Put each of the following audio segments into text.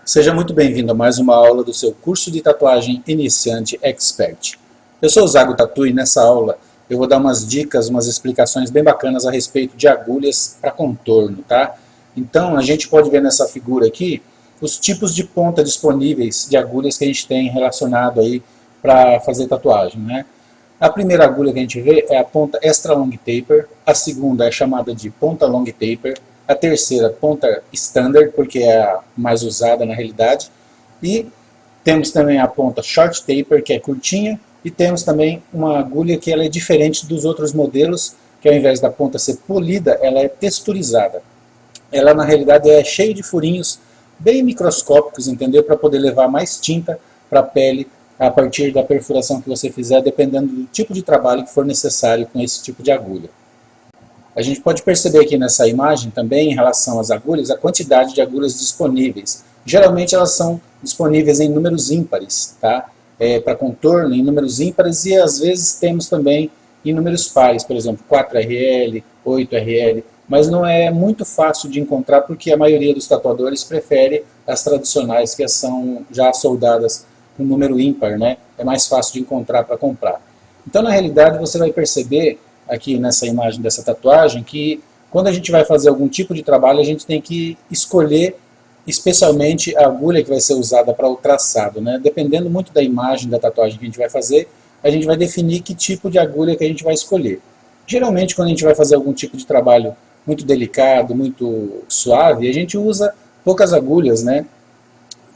Seja muito bem-vindo a mais uma aula do seu curso de tatuagem Iniciante Expert. Eu sou o Zago Tatu e nessa aula eu vou dar umas dicas, umas explicações bem bacanas a respeito de agulhas para contorno, tá? Então a gente pode ver nessa figura aqui os tipos de ponta disponíveis de agulhas que a gente tem relacionado aí para fazer tatuagem, né? A primeira agulha que a gente vê é a ponta Extra Long Taper, a segunda é chamada de ponta Long Taper, a terceira ponta Standard, porque é a mais usada na realidade, e temos também a ponta Short Taper, que é curtinha, e temos também uma agulha que ela é diferente dos outros modelos, que ao invés da ponta ser polida, ela é texturizada. Ela na realidade é cheia de furinhos bem microscópicos, entendeu? Para poder levar mais tinta para a pele a partir da perfuração que você fizer, dependendo do tipo de trabalho que for necessário com esse tipo de agulha. A gente pode perceber aqui nessa imagem também, em relação às agulhas, a quantidade de agulhas disponíveis. Geralmente elas são disponíveis em números ímpares, tá? Para contorno, em números ímpares, e às vezes temos também em números pares, por exemplo, 4RL, 8RL, mas não é muito fácil de encontrar porque a maioria dos tatuadores prefere as tradicionais que são já soldadas com número ímpar, né? É mais fácil de encontrar para comprar. Então, na realidade, você vai perceber aqui nessa imagem dessa tatuagem que quando a gente vai fazer algum tipo de trabalho, a gente tem que escolher especialmente a agulha que vai ser usada para o traçado, né? Dependendo muito da imagem da tatuagem que a gente vai fazer, a gente vai definir que tipo de agulha que a gente vai escolher. Geralmente, quando a gente vai fazer algum tipo de trabalho muito delicado, muito suave, a gente usa poucas agulhas, né?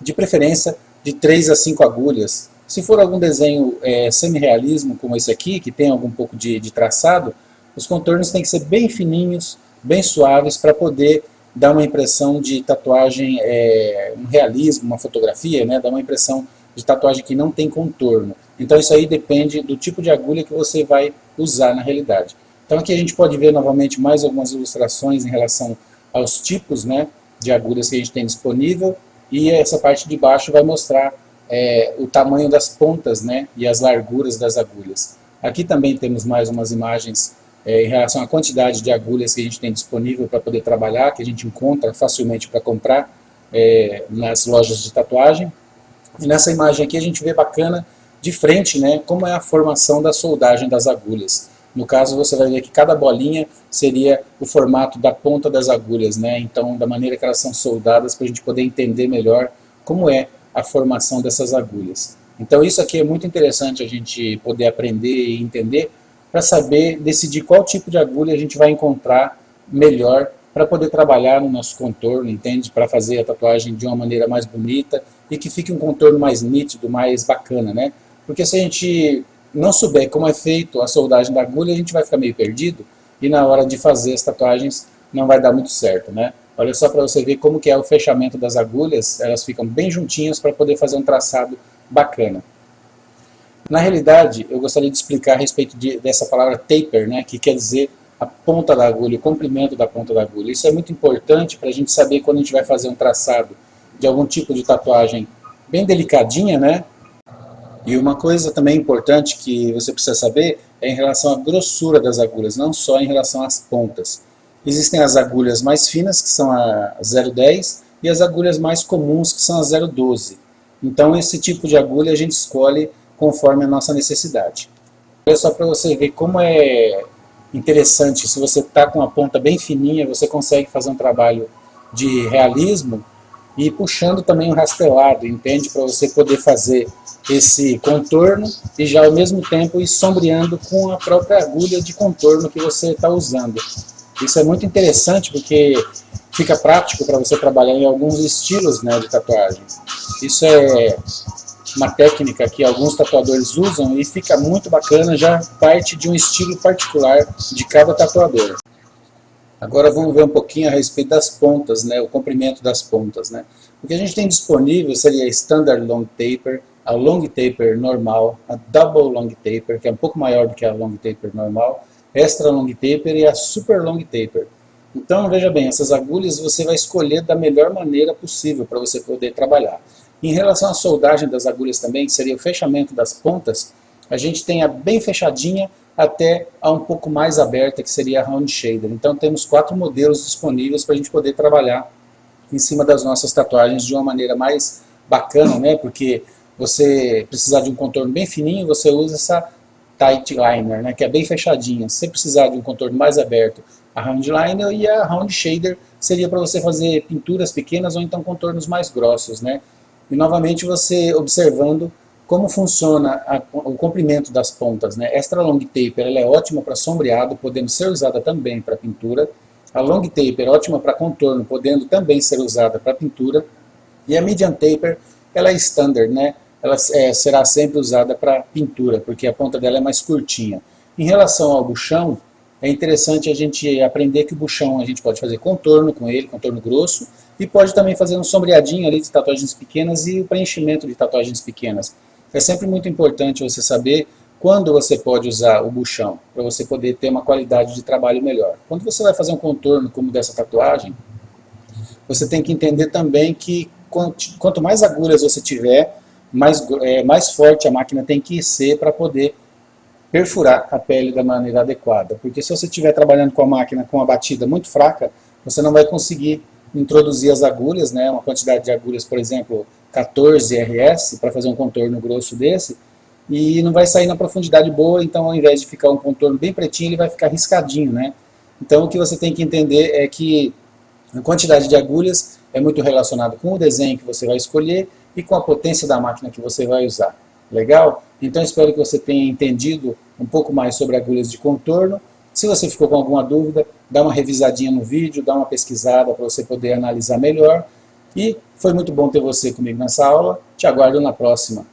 De preferência de 3 a 5 agulhas. Se for algum desenho semi-realismo, como esse aqui, que tem algum pouco de traçado, os contornos têm que ser bem fininhos, bem suaves, para poder dar uma impressão de tatuagem, um realismo, uma fotografia, né? Dá uma impressão de tatuagem que não tem contorno. Então isso aí depende do tipo de agulha que você vai usar na realidade. Então aqui a gente pode ver novamente mais algumas ilustrações em relação aos tipos, né, de agulhas que a gente tem disponível, e essa parte de baixo vai mostrar o tamanho das pontas, né, e as larguras das agulhas. Aqui também temos mais umas imagens em relação à quantidade de agulhas que a gente tem disponível para poder trabalhar, que a gente encontra facilmente para comprar nas lojas de tatuagem. E nessa imagem aqui a gente vê bacana de frente, né, como é a formação da soldagem das agulhas. No caso você vai ver que cada bolinha seria o formato da ponta das agulhas, né? Então da maneira que elas são soldadas, para a gente poder entender melhor como é a formação dessas agulhas. Então isso aqui é muito interessante a gente poder aprender e entender para saber decidir qual tipo de agulha a gente vai encontrar melhor para poder trabalhar no nosso contorno, entende? Para fazer a tatuagem de uma maneira mais bonita e que fique um contorno mais nítido, mais bacana, né? Porque se a gente não souber como é feito a soldagem da agulha, a gente vai ficar meio perdido e na hora de fazer as tatuagens não vai dar muito certo, né? Olha só para você ver como que é o fechamento das agulhas, elas ficam bem juntinhas para poder fazer um traçado bacana. Na realidade, eu gostaria de explicar a respeito dessa palavra taper, né, que quer dizer a ponta da agulha, o comprimento da ponta da agulha. Isso é muito importante para a gente saber quando a gente vai fazer um traçado de algum tipo de tatuagem bem delicadinha, né? E uma coisa também importante que você precisa saber é em relação à grossura das agulhas, não só em relação às pontas. Existem as agulhas mais finas, que são a 0,10, e as agulhas mais comuns, que são a 0,12. Então esse tipo de agulha a gente escolhe conforme a nossa necessidade. Olha só para você ver como é interessante, se você está com uma ponta bem fininha, você consegue fazer um trabalho de realismo e puxando também o rastelado, entende? Para você poder fazer esse contorno e já ao mesmo tempo ir sombreando com a própria agulha de contorno que você está usando. Isso é muito interessante porque fica prático para você trabalhar em alguns estilos, né, de tatuagem. Isso é uma técnica que alguns tatuadores usam e fica muito bacana, já parte de um estilo particular de cada tatuador. Agora vamos ver um pouquinho a respeito das pontas, né, o comprimento das pontas, né. O que a gente tem disponível seria a Standard Long Taper, a Long Taper normal, a Double Long Taper, que é um pouco maior do que a Long Taper normal, Extra Long Taper e a Super Long Taper. Então veja bem, essas agulhas você vai escolher da melhor maneira possível para você poder trabalhar. Em relação à soldagem das agulhas também, que seria o fechamento das pontas, a gente tem a bem fechadinha até a um pouco mais aberta, que seria a Round Shader. Então temos 4 modelos disponíveis para a gente poder trabalhar em cima das nossas tatuagens de uma maneira mais bacana, né? Porque você precisar de um contorno bem fininho, você usa essa tight liner, né? Que é bem fechadinha. Se você precisar de um contorno mais aberto, a round liner, e a round shader seria para você fazer pinturas pequenas ou então contornos mais grossos, né? E novamente você observando como funciona o comprimento das pontas, né? Extra long taper ela é ótima para sombreado, podendo ser usada também para pintura. A long taper é ótima para contorno, podendo também ser usada para pintura. E a medium taper ela é standard, né? Ela será sempre usada para pintura, porque a ponta dela é mais curtinha. Em relação ao buchão, é interessante a gente aprender que o buchão a gente pode fazer contorno com ele, contorno grosso, e pode também fazer um sombreadinho ali de tatuagens pequenas e o preenchimento de tatuagens pequenas. É sempre muito importante você saber quando você pode usar o buchão, para você poder ter uma qualidade de trabalho melhor. Quando você vai fazer um contorno como dessa tatuagem, você tem que entender também que quanto mais agulhas você tiver, mais forte a máquina tem que ser para poder perfurar a pele da maneira adequada. Porque se você estiver trabalhando com a máquina com uma batida muito fraca, você não vai conseguir introduzir as agulhas, né, uma quantidade de agulhas, por exemplo, 14 RS, para fazer um contorno grosso desse, e não vai sair na profundidade boa, então ao invés de ficar um contorno bem pretinho, ele vai ficar riscadinho, né? Então o que você tem que entender é que a quantidade de agulhas é muito relacionado com o desenho que você vai escolher e com a potência da máquina que você vai usar. Legal? Então espero que você tenha entendido um pouco mais sobre agulhas de contorno. Se você ficou com alguma dúvida, dá uma revisadinha no vídeo, dá uma pesquisada para você poder analisar melhor. E foi muito bom ter você comigo nessa aula. Te aguardo na próxima.